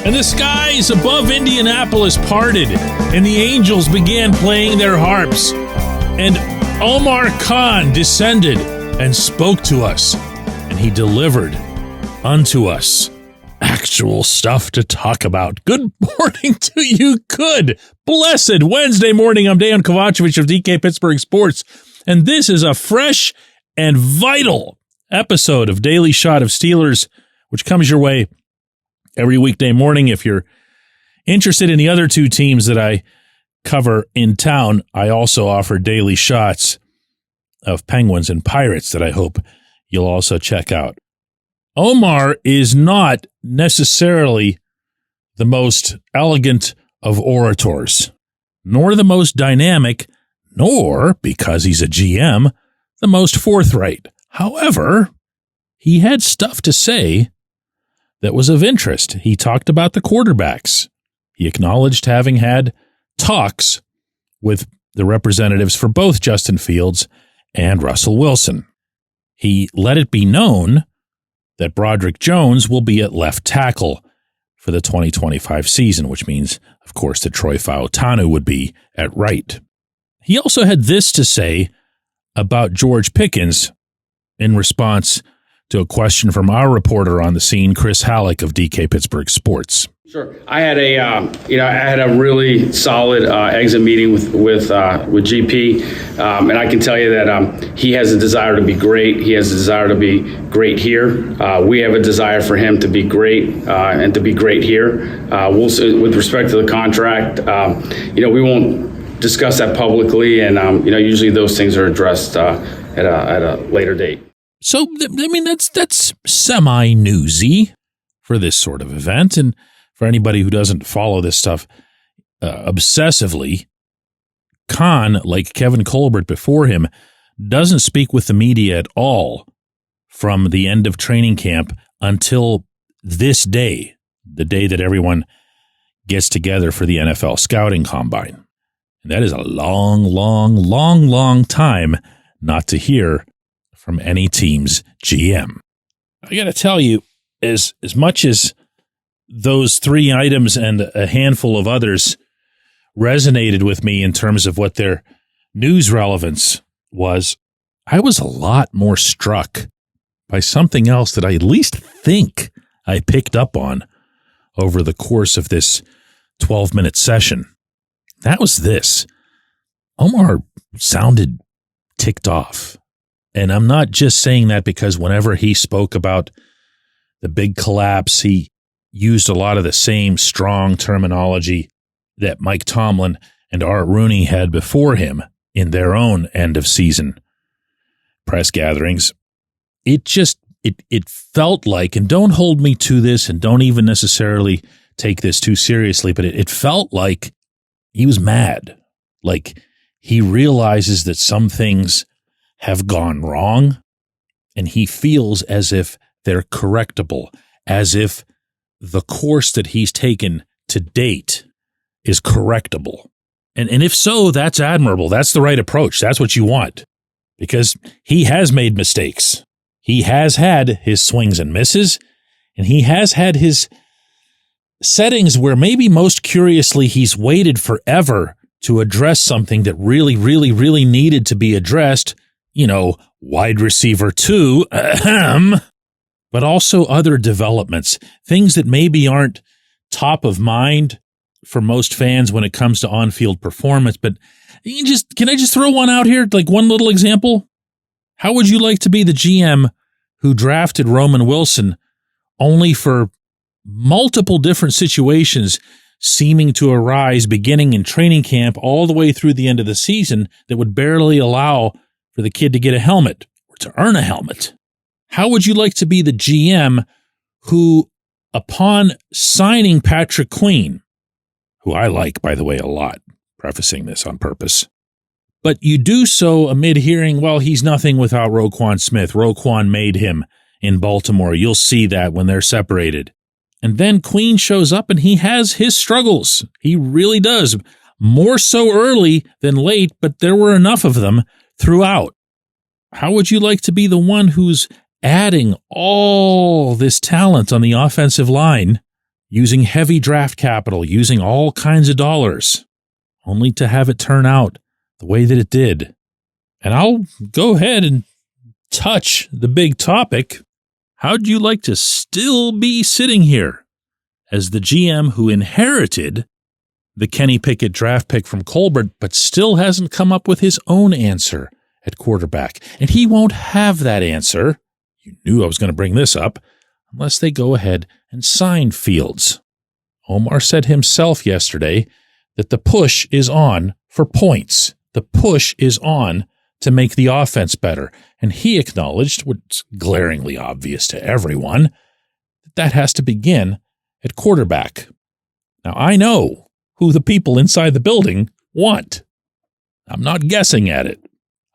And the skies above Indianapolis parted, and the angels began playing their harps. And Omar Khan descended and spoke to us, and he delivered unto us actual stuff to talk about. Good morning to you. Good, blessed Wednesday morning. I'm Dejan Kovacevic of DK Pittsburgh Sports, and this is a fresh and vital episode of Daily Shot of Steelers, which comes your way every weekday morning. If you're interested in the other two teams that I cover in town, I also offer daily shots of Penguins and Pirates that I hope you'll also check out. Omar is not necessarily the most elegant of orators, nor the most dynamic, nor, because he's a GM, the most forthright. However, he had stuff to say that was of interest. He talked about the quarterbacks. He acknowledged having had talks with the representatives for both Justin Fields and Russell Wilson. He let it be known that Broderick Jones will be at left tackle for the 2025 season, which means, of course, that Troy Fautanu would be at right. He also had this to say about George Pickens in response to a question from our reporter on the scene, Chris Halleck of DK Pittsburgh Sports. Sure. I had a really solid exit meeting with GP, and I can tell you that he has a desire to be great. He has a desire to be great here. We have a desire for him to be great and to be great here. With respect to the contract, we won't discuss that publicly, and usually those things are addressed at a later date. So, I mean, that's semi-newsy for this sort of event. And for anybody who doesn't follow this stuff obsessively, Khan, like Kevin Colbert before him, doesn't speak with the media at all from the end of training camp until this day, the day that everyone gets together for the NFL scouting combine. And that is a long time not to hear from any team's GM. I got to tell you, as much as those three items and a handful of others resonated with me in terms of what their news relevance was, I was a lot more struck by something else that I at least think I picked up on over the course of this 12-minute session. That was this. Omar sounded ticked off. And I'm not just saying that because whenever he spoke about the big collapse, he used a lot of the same strong terminology that Mike Tomlin and Art Rooney had before him in their own end-of-season press gatherings. It felt like, and don't hold me to this and don't even necessarily take this too seriously, but it felt like he was mad. Like he realizes that some things have gone wrong, and he feels as if they're correctable, as if the course that he's taken to date is correctable. And if so, that's admirable. That's the right approach. That's what you want, because he has made mistakes. He has had his swings and misses, and he has had his settings where maybe most curiously he's waited forever to address something that really needed to be addressed. Wide receiver 2, but also other developments, things that maybe aren't top of mind for most fans when it comes to on-field performance. But can I just throw one out here, like one little example? How would you like to be the GM who drafted Roman Wilson only for multiple different situations seeming to arise beginning in training camp all the way through the end of the season that would barely allow for the kid to get a helmet or to earn a helmet? How would you like to be the GM who, upon signing Patrick Queen, who I like, by the way, a lot, prefacing this on purpose, but you do so amid hearing, well, he's nothing without Roquan Smith. Roquan made him in Baltimore. You'll see that when they're separated. And then Queen shows up and he has his struggles. He really does. More so early than late, but there were enough of them throughout. How would you like to be the one who's adding all this talent on the offensive line using heavy draft capital, using all kinds of dollars, only to have it turn out the way that it did. And I'll go ahead and touch the big topic. How'd you like to still be sitting here as the GM who inherited the Kenny Pickett draft pick from Colbert, but still hasn't come up with his own answer at quarterback? And he won't have that answer. You knew I was going to bring this up, unless they go ahead and sign Fields. Omar said himself yesterday that the push is on for points. The push is on to make the offense better. And he acknowledged, what's glaringly obvious to everyone, that has to begin at quarterback. Now, I know who the people inside the building want. I'm not guessing at it.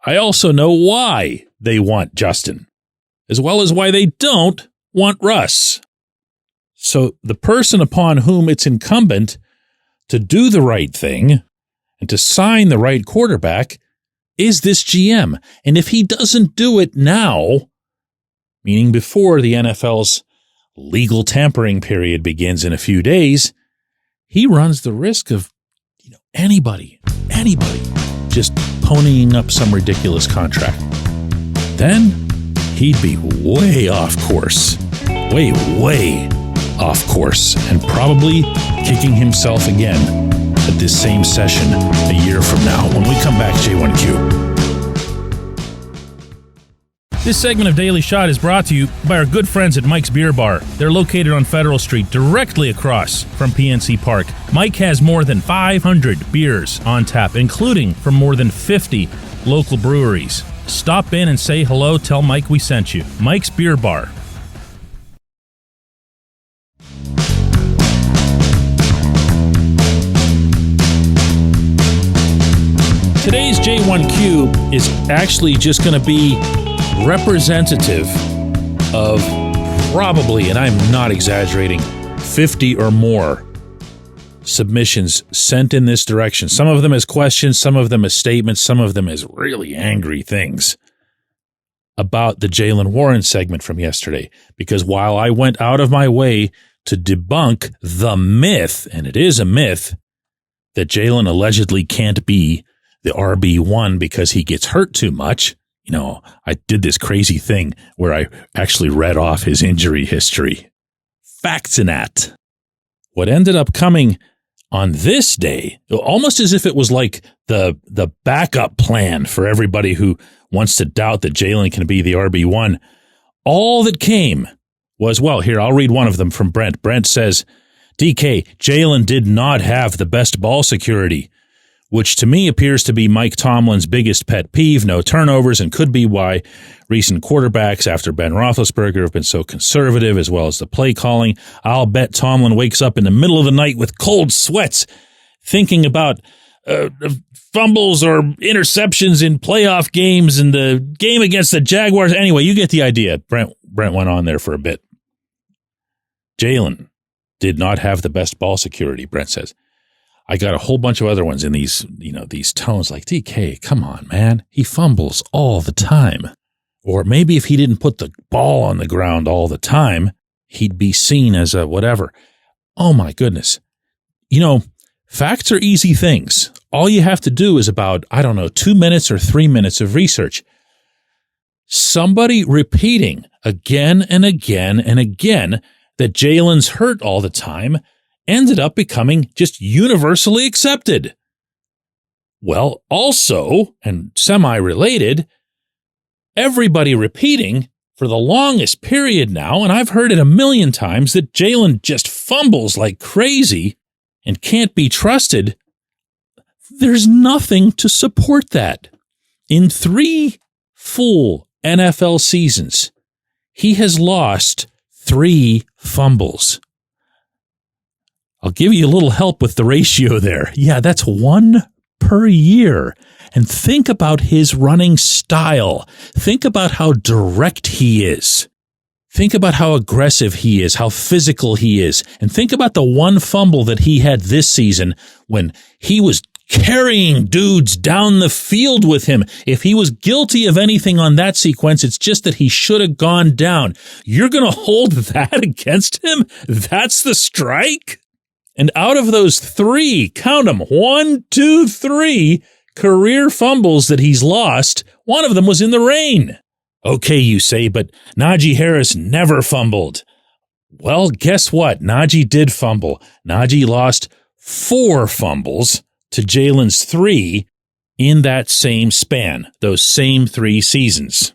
I also know why they want Justin, as well as why they don't want Russ. So the person upon whom it's incumbent to do the right thing and to sign the right quarterback is this GM. And if he doesn't do it now, meaning before the NFL's legal tampering period begins in a few days, he runs the risk of anybody just ponying up some ridiculous contract. Then he'd be way off course, way off course, and probably kicking himself again at this same session a year from now. When we come back, J1Q. This segment of Daily Shot is brought to you by our good friends at Mike's Beer Bar. They're located on Federal Street, directly across from PNC Park. Mike has more than 500 beers on tap, including from more than 50 local breweries. Stop in and say hello. Tell Mike we sent you. Mike's Beer Bar. Today's J1Q is actually just going to be representative of probably, and I'm not exaggerating, 50 or more submissions sent in this direction. Some of them as questions, some of them as statements, some of them as really angry things about the Jaylen Warren segment from yesterday. Because while I went out of my way to debunk the myth, and it is a myth, that Jaylen allegedly can't be the RB1 because he gets hurt too much, I did this crazy thing where I actually read off his injury history. Facts in that. What ended up coming on this day, almost as if it was like the backup plan for everybody who wants to doubt that Jaylen can be the RB1, all that came was, well, here, I'll read one of them from Brent. Brent says, DK, Jaylen did not have the best ball security, which to me appears to be Mike Tomlin's biggest pet peeve, no turnovers, and could be why recent quarterbacks after Ben Roethlisberger have been so conservative, as well as the play calling. I'll bet Tomlin wakes up in the middle of the night with cold sweats thinking about fumbles or interceptions in playoff games and the game against the Jaguars. Anyway, you get the idea. Brent went on there for a bit. Jaylen did not have the best ball security, Brent says. I got a whole bunch of other ones in these tones like, DK, come on, man. He fumbles all the time. Or maybe if he didn't put the ball on the ground all the time, he'd be seen as a whatever. Oh my goodness. Facts are easy things. All you have to do is about, 2 minutes or 3 minutes of research. Somebody repeating again and again and again that Jaylen's hurt all the time ended up becoming just universally accepted. Well, also, and semi-related, everybody repeating for the longest period now, and I've heard it a million times, that Jaylen just fumbles like crazy and can't be trusted. There's nothing to support that. In 3 full NFL seasons, he has lost 3 fumbles. I'll give you a little help with the ratio there. Yeah, that's 1 per year. And think about his running style. Think about how direct he is. Think about how aggressive he is, how physical he is. And think about the 1 fumble that he had this season when he was carrying dudes down the field with him. If he was guilty of anything on that sequence, it's just that he should have gone down. You're going to hold that against him? That's the strike? And out of those 3, count them, 1, 2, 3 career fumbles that he's lost, one of them was in the rain. Okay, you say, but Najee Harris never fumbled. Well, guess what? Najee did fumble. Najee lost 4 fumbles to Jaylen's 3 in that same span, those same 3 seasons.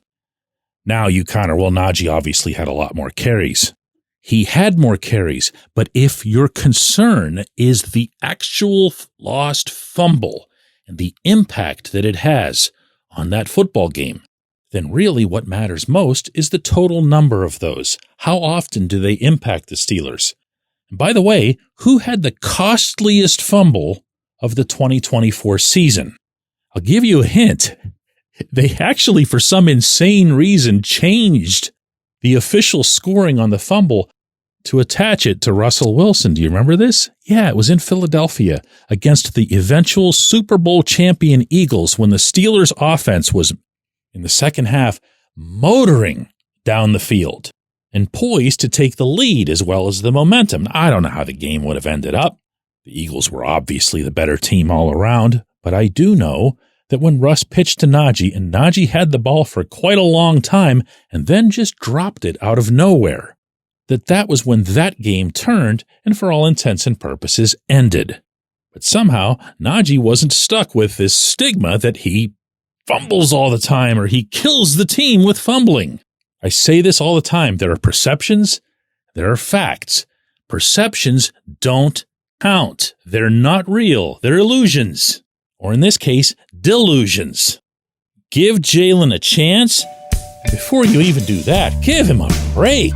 Now you counter, well, Najee obviously had a lot more carries. He had more carries, but if your concern is the actual lost fumble and the impact that it has on that football game, then really what matters most is the total number of those. How often do they impact the Steelers? And by the way, who had the costliest fumble of the 2024 season? I'll give you a hint. They actually, for some insane reason, changed the official scoring on the fumble to attach it to Russell Wilson. Do you remember this? Yeah, it was in Philadelphia against the eventual Super Bowl champion Eagles when the Steelers' offense was, in the second half, motoring down the field and poised to take the lead as well as the momentum. I don't know how the game would have ended up. The Eagles were obviously the better team all around, but I do know that when Russ pitched to Najee, and Najee had the ball for quite a long time and then just dropped it out of nowhere, that was when that game turned and for all intents and purposes ended. But somehow Najee wasn't stuck with this stigma that he fumbles all the time or he kills the team with fumbling. I say this all the time. There are perceptions, there are facts. Perceptions don't count. They're not real. They're illusions. Or in this case, delusions. Give Jaylen a chance. Before you even do that, give him a break.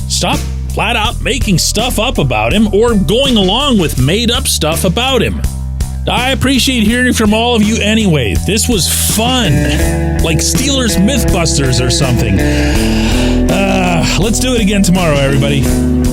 Stop flat out making stuff up about him or going along with made up stuff about him. I appreciate hearing from all of you anyway. This was fun. Like Steelers Mythbusters or something. Let's do it again tomorrow, everybody.